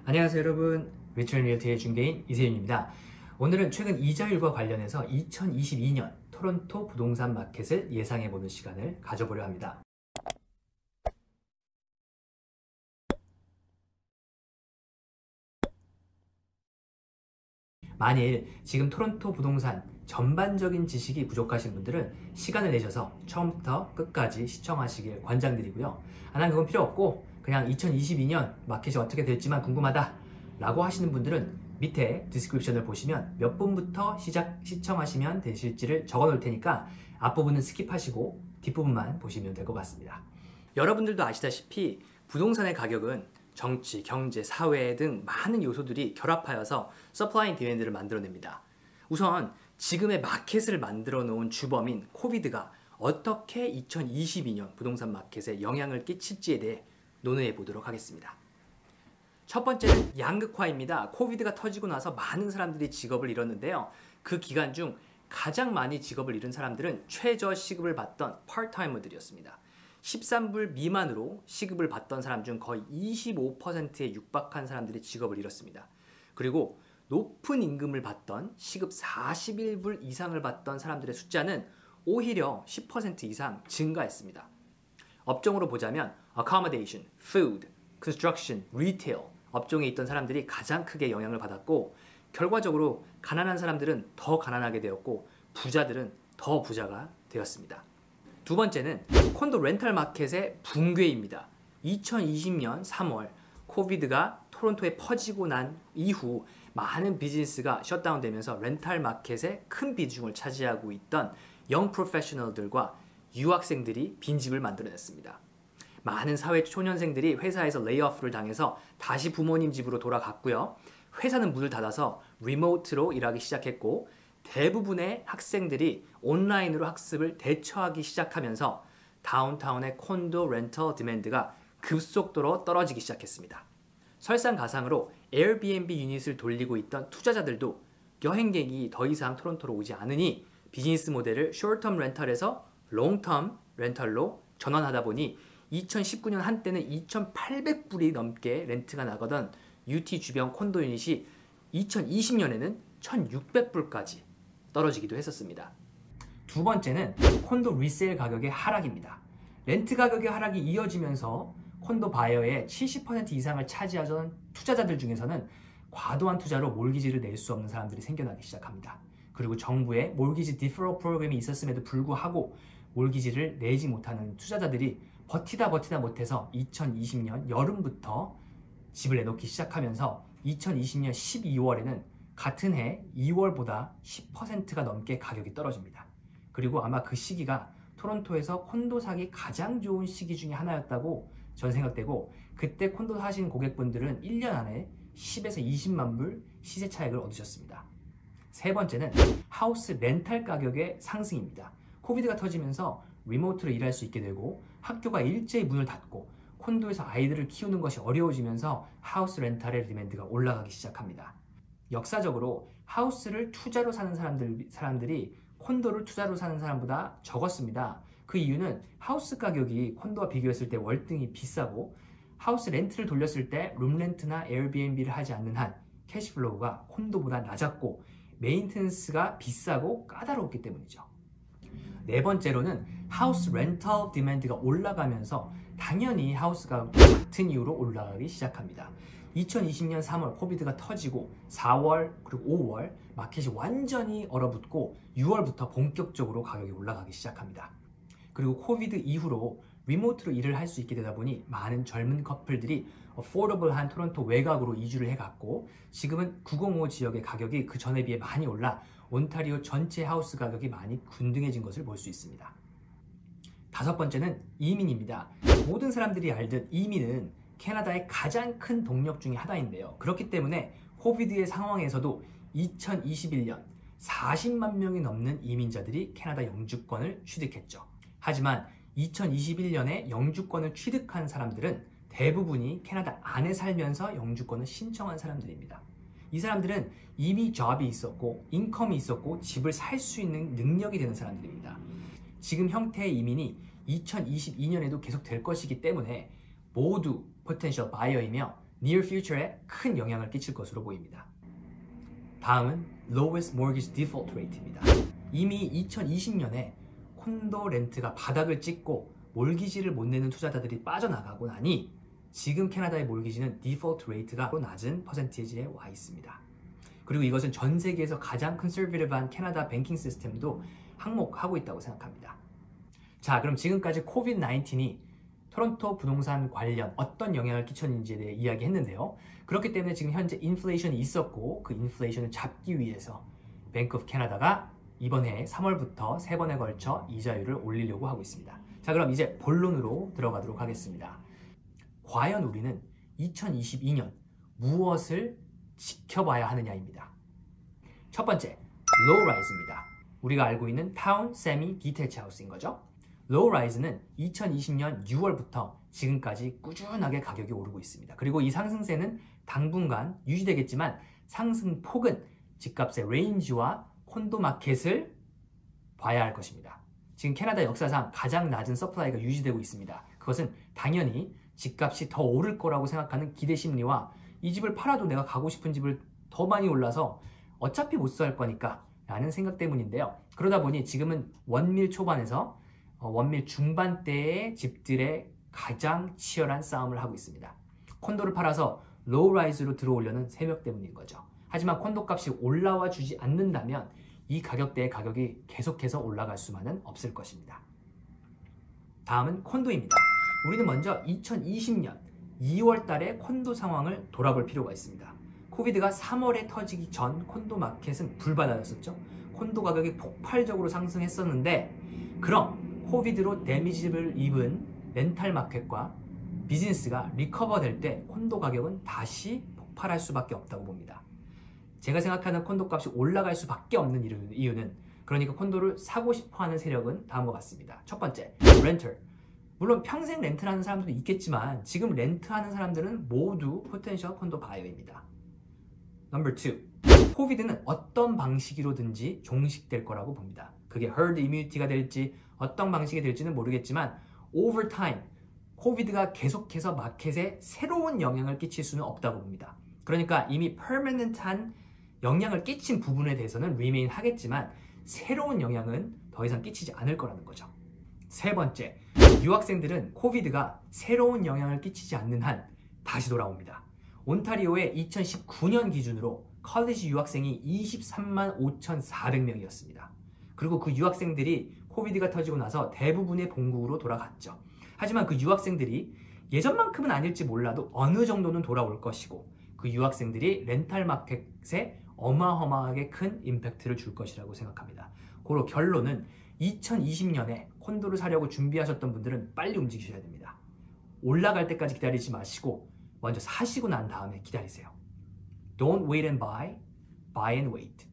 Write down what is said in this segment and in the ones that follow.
안녕하세요 여러분, 리처 리얼티의 중개인 이세윤입니다. 오늘은 최근 이자율과 관련해서 2022년 토론토 부동산 마켓을 예상해보는 시간을 가져보려 합니다. 만일 지금 토론토 부동산 전반적인 지식이 부족하신 분들은 시간을 내셔서 처음부터 끝까지 시청하시길 권장드리고요. 난 그건 필요 없고 그냥 2022년 마켓이 어떻게 될지만 궁금하다 라고 하시는 분들은 밑에 디스크립션을 보시면 몇 분부터 시청하시면 되실지를 적어 놓을 테니까 앞부분은 스킵하시고 뒷부분만 보시면 될 것 같습니다. 여러분들도 아시다시피 부동산의 가격은 정치, 경제, 사회 등 많은 요소들이 결합하여서 서플라이 앤 디맨드를 만들어냅니다. 우선 지금의 마켓을 만들어 놓은 주범인 코비드가 어떻게 2022년 부동산 마켓에 영향을 끼칠지에 대해 논의해 보도록 하겠습니다. 첫 번째는 양극화입니다. 코비드가 터지고 나서 많은 사람들이 직업을 잃었는데요. 그 기간 중 가장 많이 직업을 잃은 사람들은 최저 시급을 받던 파트타이머들이었습니다. 13불 미만으로 시급을 받던 사람 중 거의 25%에 육박한 사람들이 직업을 잃었습니다. 그리고 높은 임금을 받던 시급 41불 이상을 받던 사람들의 숫자는 오히려 10% 이상 증가했습니다. 업종으로 보자면 accommodation, food, construction, retail 업종에 있던 사람들이 가장 크게 영향을 받았고 결과적으로 가난한 사람들은 더 가난하게 되었고 부자들은 더 부자가 되었습니다. 두 번째는 콘도 렌탈 마켓의 붕괴입니다. 2020년 3월 코비드가 토론토에 퍼지고 난 이후 많은 비즈니스가 셧다운되면서 렌탈 마켓에 큰 비중을 차지하고 있던 영 프로페셔널들과 유학생들이 빈집을 만들어냈습니다. 많은 사회 초년생들이 회사에서 레이오프를 당해서 다시 부모님 집으로 돌아갔고요. 회사는 문을 닫아서 리모트로 일하기 시작했고 대부분의 학생들이 온라인으로 학습을 대처하기 시작하면서 다운타운의 콘도 렌털 디맨드가 급속도로 떨어지기 시작했습니다. 설상가상으로 에어비앤비 유닛을 돌리고 있던 투자자들도 여행객이 더 이상 토론토로 오지 않으니 비즈니스 모델을 숏텀 렌털에서 롱텀 렌털로 전환하다 보니 2019년 한때는 2,800불이 넘게 렌트가 나가던 UT 주변 콘도 유닛이 2020년에는 1,600불까지 떨어지기도 했었습니다. 두 번째는 콘도 리세일 가격의 하락입니다. 렌트 가격의 하락이 이어지면서 콘도 바이어의 70% 이상을 차지하던 투자자들 중에서는 과도한 투자로 몰기지를 낼 수 없는 사람들이 생겨나기 시작합니다. 그리고 정부의 몰기지 디퍼럴 프로그램이 있었음에도 불구하고 몰기지를 내지 못하는 투자자들이 버티다 못해서 2020년 여름부터 집을 내놓기 시작하면서 2020년 12월에는 같은 해 2월보다 10%가 넘게 가격이 떨어집니다. 그리고 아마 그 시기가 토론토에서 콘도 사기 가장 좋은 시기 중에 하나였다고 저는 생각되고 그때 콘도 사신 고객분들은 1년 안에 10에서 20만 불 시세 차익을 얻으셨습니다. 세 번째는 하우스 렌탈 가격의 상승입니다. 코비드가 터지면서 리모트로 일할 수 있게 되고 학교가 일제히 문을 닫고 콘도에서 아이들을 키우는 것이 어려워지면서 하우스 렌탈의 디맨드가 올라가기 시작합니다. 역사적으로 하우스를 투자로 사는 사람들이 콘도를 투자로 사는 사람보다 적었습니다. 그 이유는 하우스 가격이 콘도와 비교했을 때 월등히 비싸고 하우스 렌트를 돌렸을 때 룸렌트나 에어비앤비를 하지 않는 한 캐시플로우가 콘도보다 낮았고 메인테넌스가 비싸고 까다롭기 때문이죠. 네 번째로는 하우스 렌털 디맨드가 올라가면서 당연히 하우스 가격도 같은 이유로 올라가기 시작합니다. 2020년 3월 코비드가 터지고 4월 그리고 5월 마켓이 완전히 얼어붙고 6월부터 본격적으로 가격이 올라가기 시작합니다. 그리고 코비드 이후로 리모트로 일을 할 수 있게 되다 보니 많은 젊은 커플들이 어포더블한 토론토 외곽으로 이주를 해갔고 지금은 905 지역의 가격이 그 전에 비해 많이 올라 온타리오 전체 하우스 가격이 많이 균등해진 것을 볼 수 있습니다. 다섯 번째는 이민입니다. 모든 사람들이 알듯 이민은 캐나다의 가장 큰 동력 중에 하나인데요. 그렇기 때문에 코비드의 상황에서도 2021년 40만 명이 넘는 이민자들이 캐나다 영주권을 취득했죠. 하지만 2021년에 영주권을 취득한 사람들은 대부분이 캐나다 안에 살면서 영주권을 신청한 사람들입니다. 이 사람들은 이미 잡이 있었고 인컴이 있었고 집을 살 수 있는 능력이 되는 사람들입니다. 지금 형태의 이민이 2022년에도 계속 될 것이기 때문에 모두 포텐셜 바이어이며 near future에 큰 영향을 끼칠 것으로 보입니다. 다음은 lowest mortgage default rate입니다. 이미 2020년에 콘도 렌트가 바닥을 찍고 몰기지를 못 내는 투자자들이 빠져나가고 나니 지금 캐나다의 몰기지는 디폴트 레이트가 낮은 퍼센티지에 와 있습니다. 그리고 이것은 전 세계에서 가장 컨서베티브한 캐나다 뱅킹 시스템도 항목하고 있다고 생각합니다. 자, 그럼 지금까지 코비드-19이 토론토 부동산 관련 어떤 영향을 끼쳤는지에 대해 이야기했는데요. 그렇기 때문에 지금 현재 인플레이션이 있었고 그 인플레이션을 잡기 위해서 뱅크 오브 캐나다가 이번 해 3월부터 3번에 걸쳐 이자율을 올리려고 하고 있습니다. 자, 그럼 이제 본론으로 들어가도록 하겠습니다. 과연 우리는 2022년 무엇을 지켜봐야 하느냐입니다. 첫 번째, low-rise입니다. 우리가 알고 있는 타운 세미 디테치 하우스인 거죠. low-rise는 2020년 6월부터 지금까지 꾸준하게 가격이 오르고 있습니다. 그리고 이 상승세는 당분간 유지되겠지만 상승폭은 집값의 레인지와 콘도 마켓을 봐야 할 것입니다. 지금 캐나다 역사상 가장 낮은 서플라이가 유지되고 있습니다. 그것은 당연히 집값이 더 오를 거라고 생각하는 기대 심리와 이 집을 팔아도 내가 가고 싶은 집을 더 많이 올라서 어차피 못 살 거니까 라는 생각 때문인데요. 그러다 보니 지금은 원밀 초반에서 원밀 중반대의 집들의 가장 치열한 싸움을 하고 있습니다. 콘도를 팔아서 로우라이즈로 들어오려는 세력 때문인 거죠. 하지만 콘도 값이 올라와 주지 않는다면 이 가격대의 가격이 계속해서 올라갈 수만은 없을 것입니다. 다음은 콘도입니다. 우리는 먼저 2020년 2월 달에 콘도 상황을 돌아볼 필요가 있습니다. 코비드가 3월에 터지기 전 콘도 마켓은 불바다였었죠. 콘도 가격이 폭발적으로 상승했었는데 그럼 코비드로 데미지를 입은 렌탈 마켓과 비즈니스가 리커버 될 때 콘도 가격은 다시 폭발할 수밖에 없다고 봅니다. 제가 생각하는 콘도 값이 올라갈 수밖에 없는 이유는 그러니까 콘도를 사고 싶어하는 세력은 다음과 같습니다. 첫 번째, 렌털. 물론 평생 렌트하는 사람들도 있겠지만 지금 렌트하는 사람들은 모두 포텐셜 콘도 바이어입니다. 넘버 2, 코비드는 어떤 방식으로든지 종식될 거라고 봅니다. 그게 herd immunity가 될지 어떤 방식이 될지는 모르겠지만 over time 코비드가 계속해서 마켓에 새로운 영향을 끼칠 수는 없다고 봅니다. 그러니까 이미 permanent한 영향을 끼친 부분에 대해서는 remain 하겠지만 새로운 영향은 더 이상 끼치지 않을 거라는 거죠. 세 번째, 유학생들은 코비드가 새로운 영향을 끼치지 않는 한 다시 돌아옵니다. 온타리오의 2019년 기준으로 컬리지 유학생이 23만 5,400명이었습니다. 그리고 그 유학생들이 코비드가 터지고 나서 대부분의 본국으로 돌아갔죠. 하지만 그 유학생들이 예전만큼은 아닐지 몰라도 어느 정도는 돌아올 것이고 그 유학생들이 렌탈 마켓에 어마어마하게 큰 임팩트를 줄 것이라고 생각합니다. 고로 결론은 2020년에 콘도를 사려고 준비하셨던 분들은 빨리 움직이셔야 됩니다. 올라갈 때까지 기다리지 마시고 먼저 사시고 난 다음에 기다리세요. Don't wait and buy, buy and wait.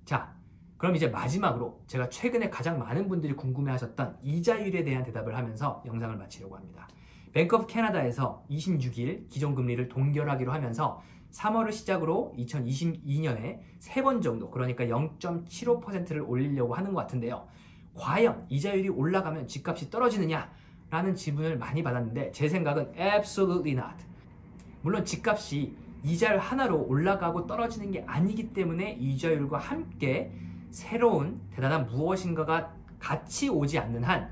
자, 그럼 이제 마지막으로 제가 최근에 가장 많은 분들이 궁금해하셨던 이자율에 대한 대답을 하면서 영상을 마치려고 합니다. 뱅크 오브 캐나다에서 26일 기존금리를 동결하기로 하면서 3월을 시작으로 2022년에 3번 정도, 그러니까 0.75%를 올리려고 하는 것 같은데요. 과연 이자율이 올라가면 집값이 떨어지느냐? 라는 질문을 많이 받았는데 제 생각은 absolutely not. 물론 집값이 이자율 하나로 올라가고 떨어지는 게 아니기 때문에 이자율과 함께 새로운 대단한 무엇인가가 같이 오지 않는 한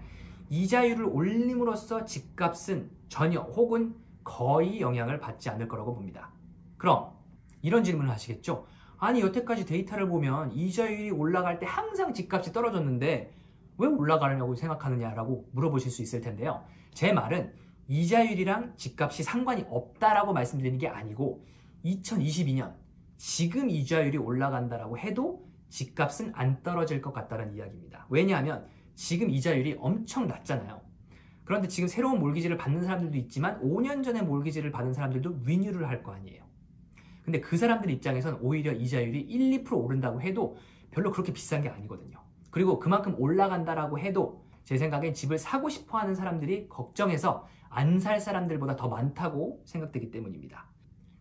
이자율을 올림으로써 집값은 전혀 혹은 거의 영향을 받지 않을 거라고 봅니다. 그럼 이런 질문을 하시겠죠? 아니 여태까지 데이터를 보면 이자율이 올라갈 때 항상 집값이 떨어졌는데 왜 올라가려고 생각하느냐라고 물어보실 수 있을 텐데요. 제 말은 이자율이랑 집값이 상관이 없다라고 말씀드리는 게 아니고 2022년 지금 이자율이 올라간다라고 해도 집값은 안 떨어질 것 같다는 이야기입니다. 왜냐하면 지금 이자율이 엄청 낮잖아요. 그런데 지금 새로운 몰기지를 받는 사람들도 있지만 5년 전에 몰기지를 받은 사람들도 리뉴를 할 거 아니에요. 근데 그 사람들 입장에선 오히려 이자율이 1, 2% 오른다고 해도 별로 그렇게 비싼 게 아니거든요. 그리고 그만큼 올라간다라고 해도 제 생각엔 집을 사고 싶어 하는 사람들이 걱정해서 안 살 사람들보다 더 많다고 생각되기 때문입니다.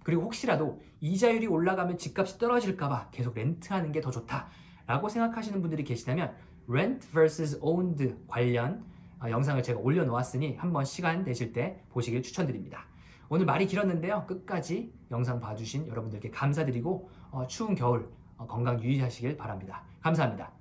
그리고 혹시라도 이자율이 올라가면 집값이 떨어질까봐 계속 렌트하는 게 더 좋다라고 생각하시는 분들이 계시다면 Rent vs. Owned 관련 영상을 제가 올려놓았으니 한번 시간 되실 때 보시길 추천드립니다. 오늘 말이 길었는데요. 끝까지 영상 봐주신 여러분들께 감사드리고 추운 겨울 건강 유의하시길 바랍니다. 감사합니다.